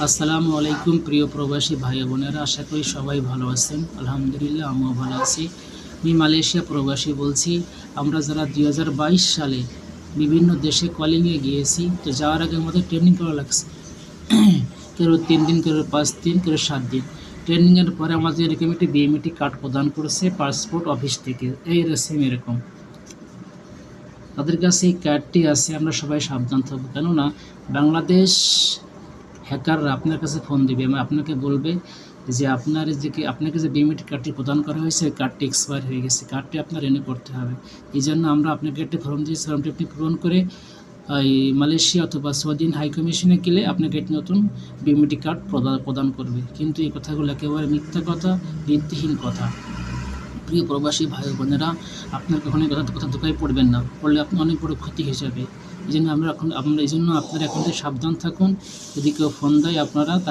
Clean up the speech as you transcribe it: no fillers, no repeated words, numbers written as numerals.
আসসালামু আলাইকুম প্রিয় প্রবাসী ভাই বোনেরা, আশা করি সবাই ভালো আছেন। আলহামদুলিল্লাহ, আমিও ভালো আছি। আমি মালয়েশিয়া প্রবাসী বলছি। আমরা যারা 2022 সালে বিভিন্ন দেশে কলিংয়ে গিয়েছি, তো যাওয়ার আগে আমাদের ট্রেনিং করা লাগছে। কেউ 3 দিন, কেউ 5 দিন, কেউ 7 দিন। ট্রেনিংয়ের পরে আমাদের এরকম একটি বিএমইটি কার্ড প্রদান করেছে পাসপোর্ট অফিস থেকে। এই সেম এরকম তাদের কাছে এই কার্ডটি আছে। আমরা সবাই সাবধান থাকবো, কেননা বাংলাদেশ হ্যাকাররা আপনার কাছে ফোন দিবে এবং আপনাকে বলবে যে আপনাকে যে বিএমইটি কার্ডটি প্রদান করা হয়েছে, ওই কার্ডটি এক্সপায়ার হয়ে গেছে, কার্ডটি আপনার রিনিউ করতে হবে। এই জন্য আমরা আপনাকে একটি ফর্ম দিয়েছি, ফর্মটি আপনি পূরণ করে এই মালয়েশিয়া অথবা সৌদি হাই কমিশনে গেলে আপনাকে একটি নতুন বিএমইটি কার্ড প্রদান করবে। কিন্তু এই কথাগুলো একেবারে মিথ্যা কথা, ভিত্তিহীন কথা। প্রিয় প্রবাসী ভাই বোনেরা, আপনার কখনো কথা ধোকায় পড়বেন না, পড়লে আপনার অনেক বড় ক্ষতি হয়ে যাবে। এই জন্য আমরা এই জন্য আপনারা এখন থেকে সাবধান থাকুন। যদি কেউ ফোন দেয় আপনারা